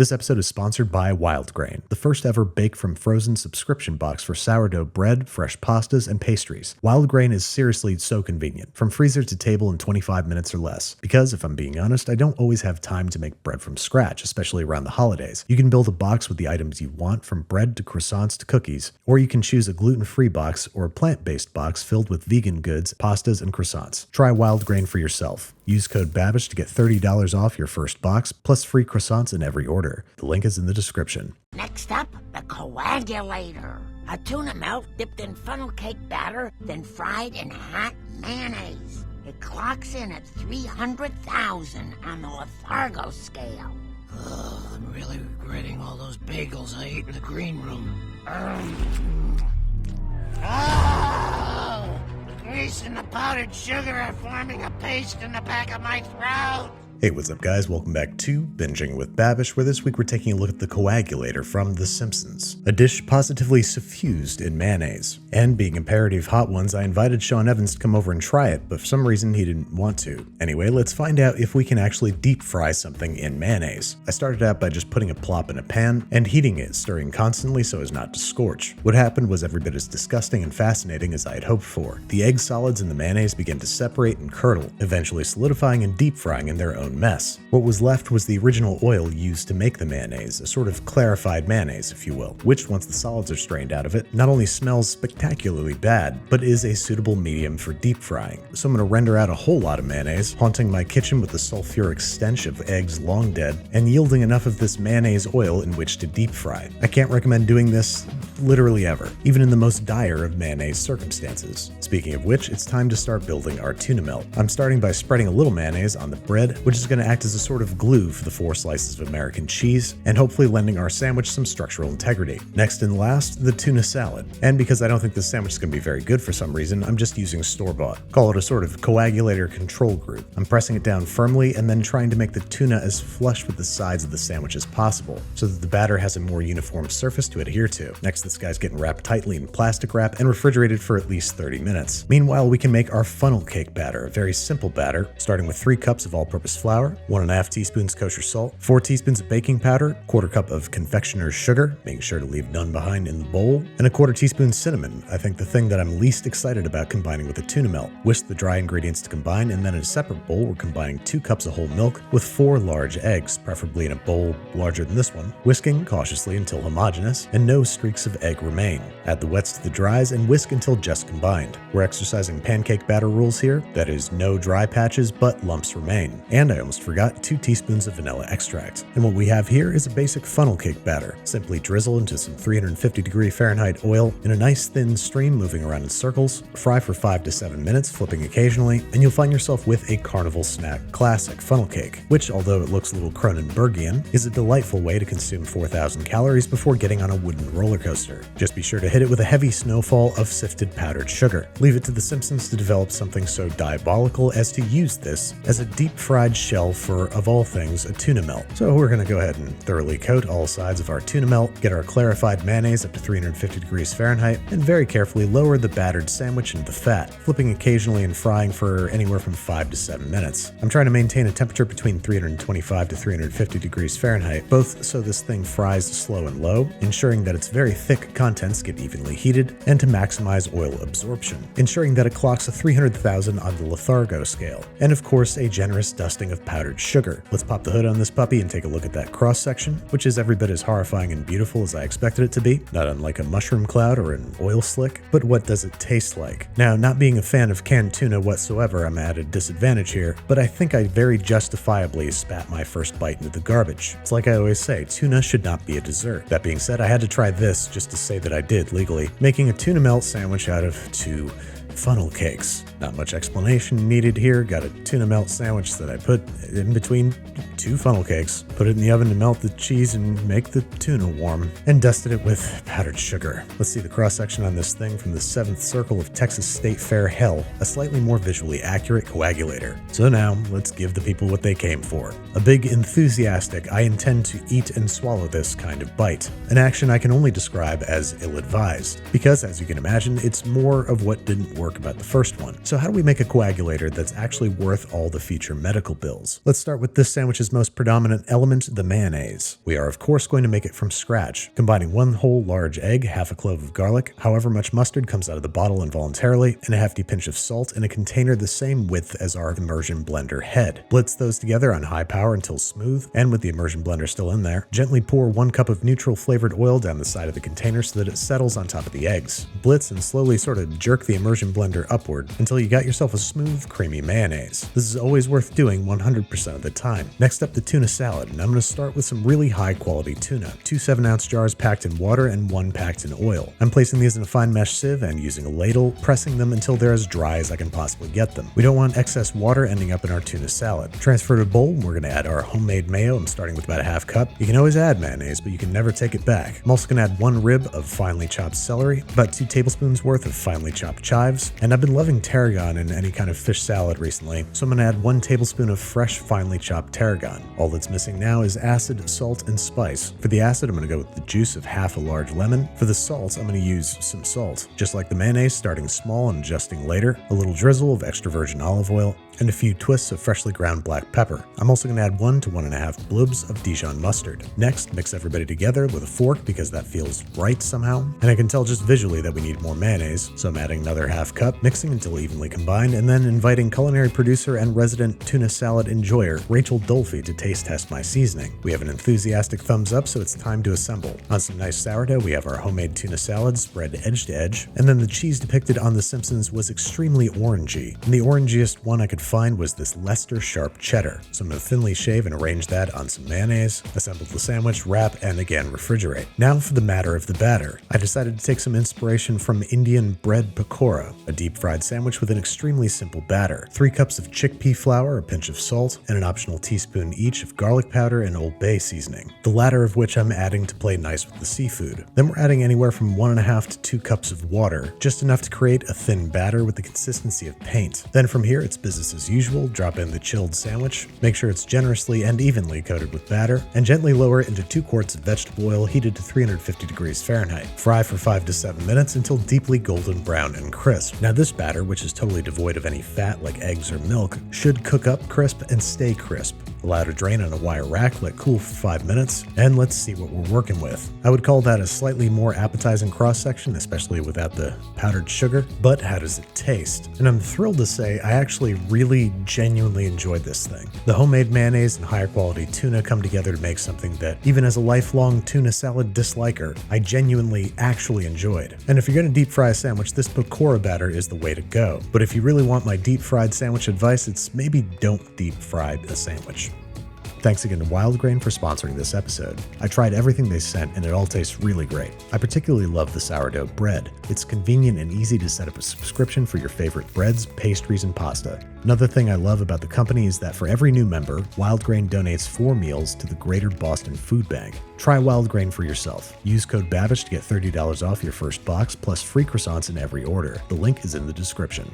This episode is sponsored by Wildgrain, the first ever bake from frozen subscription box for sourdough bread, fresh pastas, and pastries. Wildgrain is seriously so convenient, from freezer to table in 25 minutes or less. Because, if I'm being honest, I don't always have time to make bread from scratch, especially around the holidays. You can build a box with the items you want, from bread to croissants to cookies, or you can choose a gluten-free box or a plant-based box filled with vegan goods, pastas, and croissants. Try Wildgrain for yourself. Use code BABISH to get $30 off your first box, plus free croissants in every order. The link is in the description. Next up, the coagulator. A tuna melt dipped in funnel cake batter, then fried in hot mayonnaise. It clocks in at 300,000 on the Lethargo scale. Oh, I'm really regretting all those bagels I ate in the green room. Oh! The grease and the powdered sugar are forming a paste in the back of my throat. Hey, what's up guys? Welcome back to Binging with Babish, where this week we're taking a look at the coagulator from The Simpsons, a dish positively suffused in mayonnaise. And being a parody of Hot Ones, I invited Sean Evans to come over and try it, but for some reason he didn't want to. Anyway, let's find out if we can actually deep fry something in mayonnaise. I started out by just putting a plop in a pan and heating it, stirring constantly so as not to scorch. What happened was every bit as disgusting and fascinating as I had hoped for. The egg solids in the mayonnaise began to separate and curdle, eventually solidifying and deep frying in their own mess. What was left was the original oil used to make the mayonnaise, a sort of clarified mayonnaise, if you will, which, once the solids are strained out of it, not only smells spectacularly bad, but is a suitable medium for deep frying. So I'm going to render out a whole lot of mayonnaise, haunting my kitchen with the sulfuric stench of eggs long dead, and yielding enough of this mayonnaise oil in which to deep fry. I can't recommend doing this literally ever, even in the most dire of mayonnaise circumstances. Speaking of which, it's time to start building our tuna melt. I'm starting by spreading a little mayonnaise on the bread, which is going to act as a sort of glue for the 4 slices of American cheese, and hopefully lending our sandwich some structural integrity. Next and last, the tuna salad. And because I don't think this sandwich is going to be very good for some reason, I'm just using store-bought. Call it a sort of coagulator control group. I'm pressing it down firmly and then trying to make the tuna as flush with the sides of the sandwich as possible, so that the batter has a more uniform surface to adhere to. Next, this guy's getting wrapped tightly in plastic wrap and refrigerated for at least 30 minutes. Meanwhile, we can make our funnel cake batter, a very simple batter, starting with 3 cups of all-purpose flour, 1.5 teaspoons kosher salt, 4 teaspoons of baking powder, 1/4 cup of confectioner's sugar, making sure to leave none behind in the bowl, and 1/4 teaspoon cinnamon, I think the thing that I'm least excited about combining with the tuna melt. Whisk the dry ingredients to combine, and then in a separate bowl we're combining 2 cups of whole milk with 4 large eggs, preferably in a bowl larger than this one, whisking cautiously until homogeneous and no streaks of egg remain. Add the wets to the dries and whisk until just combined. We're exercising pancake batter rules here, that is, no dry patches but lumps remain. And I almost forgot, 2 teaspoons of vanilla extract. And what we have here is a basic funnel cake batter. Simply drizzle into some 350 Fahrenheit oil in a nice thin stream, moving around in circles. Fry for 5 to 7 minutes, flipping occasionally, and you'll find yourself with a carnival snack classic funnel cake, which, although it looks a little Cronenbergian, is a delightful way to consume 4,000 calories before getting on a wooden roller coaster. Just be sure to hit it with a heavy snowfall of sifted powdered sugar. Leave it to the Simpsons to develop something so diabolical as to use this as a deep fried shell for, of all things, a tuna melt. So we're going to go ahead and thoroughly coat all sides of our tuna melt, get our clarified mayonnaise up to 350 Fahrenheit, and very carefully lower the battered sandwich into the fat, flipping occasionally and frying for anywhere from 5 to 7 minutes. I'm trying to maintain a temperature between 325 to 350 Fahrenheit, both so this thing fries slow and low, ensuring that its very thick contents get evenly heated, and to maximize oil absorption, ensuring that it clocks a 300,000 on the Lethargo scale, and of course a generous dusting of powdered sugar. Let's pop the hood on this puppy and take a look at that cross-section, which is every bit as horrifying and beautiful as I expected it to be, not unlike a mushroom cloud or an oil slick. But what does it taste like? Now, not being a fan of canned tuna whatsoever, I'm at a disadvantage here, but I think I very justifiably spat my first bite into the garbage. It's like I always say, tuna should not be a dessert. That being said, I had to try this just to say that I did legally, making a tuna melt sandwich out of 2 funnel cakes. Not much explanation needed here. Got a tuna melt sandwich that I put in between 2 funnel cakes, put it in the oven to melt the cheese and make the tuna warm, and dusted it with powdered sugar. Let's see the cross-section on this thing from the 7th circle of Texas State Fair hell, a slightly more visually accurate coagulator. So now, let's give the people what they came for. A big, enthusiastic, I intend to eat and swallow this kind of bite. An action I can only describe as ill-advised, because as you can imagine, it's more of what didn't work about the first one. So how do we make a coagulator that's actually worth all the future medical bills? Let's start with this sandwich's tuna's most predominant element, the mayonnaise. We are of course going to make it from scratch, combining one whole large egg, half a clove of garlic, however much mustard comes out of the bottle involuntarily, and a hefty pinch of salt in a container the same width as our immersion blender head. Blitz those together on high power until smooth, and with the immersion blender still in there, gently pour 1 cup of neutral flavored oil down the side of the container so that it settles on top of the eggs. Blitz and slowly sort of jerk the immersion blender upward until you got yourself a smooth, creamy mayonnaise. This is always worth doing 100% of the time. Next up, the tuna salad, and I'm going to start with some really high quality tuna. 2 7-ounce jars packed in water and 1 packed in oil. I'm placing these in a fine mesh sieve and using a ladle, pressing them until they're as dry as I can possibly get them. We don't want excess water ending up in our tuna salad. Transfer to a bowl, and we're going to add our homemade mayo. I'm starting with about a half cup. You can always add mayonnaise, but you can never take it back. I'm also going to add 1 rib of finely chopped celery, about 2 tablespoons worth of finely chopped chives, and I've been loving tarragon in any kind of fish salad recently, so I'm going to add 1 tablespoon of fresh finely chopped tarragon. All that's missing now is acid, salt, and spice. For the acid, I'm going to go with the juice of half a large lemon. For the salt, I'm going to use some salt. Just like the mayonnaise, starting small and adjusting later, a little drizzle of extra virgin olive oil, and a few twists of freshly ground black pepper. I'm also going to add 1 to 1.5 blobs of Dijon mustard. Next, mix everybody together with a fork because that feels right somehow. And I can tell just visually that we need more mayonnaise, so I'm adding another half cup, mixing until evenly combined, and then inviting culinary producer and resident tuna salad enjoyer Rachel Dolphy to taste test my seasoning. We have an enthusiastic thumbs up, so it's time to assemble. On some nice sourdough, we have our homemade tuna salad spread edge to edge, and then the cheese depicted on The Simpsons was extremely orangey, and the orangiest one I could find was this Leicester sharp cheddar. So I'm going to thinly shave and arrange that on some mayonnaise, assemble the sandwich, wrap, and again refrigerate. Now for the matter of the batter. I decided to take some inspiration from Indian bread pakora, a deep fried sandwich with an extremely simple batter. 3 cups of chickpea flour, a pinch of salt, and an optional teaspoon each of garlic powder and Old Bay seasoning, the latter of which I'm adding to play nice with the seafood. Then we're adding anywhere from 1.5 to 2 cups of water, just enough to create a thin batter with the consistency of paint. Then from here, it's business as usual. Drop in the chilled sandwich, make sure it's generously and evenly coated with batter, and gently lower it into 2 quarts of vegetable oil heated to 350 degrees Fahrenheit. Fry for 5 to 7 minutes until deeply golden brown and crisp. Now this batter, which is totally devoid of any fat like eggs or milk, should cook up crisp and stay crisp. Allow to drain on a wire rack, let cool for 5 minutes, and let's see what we're working with. I would call that a slightly more appetizing cross-section, especially without the powdered sugar, but how does it taste? And I'm thrilled to say I actually really genuinely enjoyed this thing. The homemade mayonnaise and higher quality tuna come together to make something that, even as a lifelong tuna salad disliker, I genuinely actually enjoyed. And if you're going to deep fry a sandwich, this pakora batter is the way to go. But if you really want my deep fried sandwich advice, it's maybe don't deep fry a sandwich. Thanks again to WildGrain for sponsoring this episode. I tried everything they sent and it all tastes really great. I particularly love the sourdough bread. It's convenient and easy to set up a subscription for your favorite breads, pastries, and pasta. Another thing I love about the company is that for every new member, WildGrain donates 4 meals to the Greater Boston Food Bank. Try WildGrain for yourself. Use code BABISH to get $30 off your first box plus free croissants in every order. The link is in the description.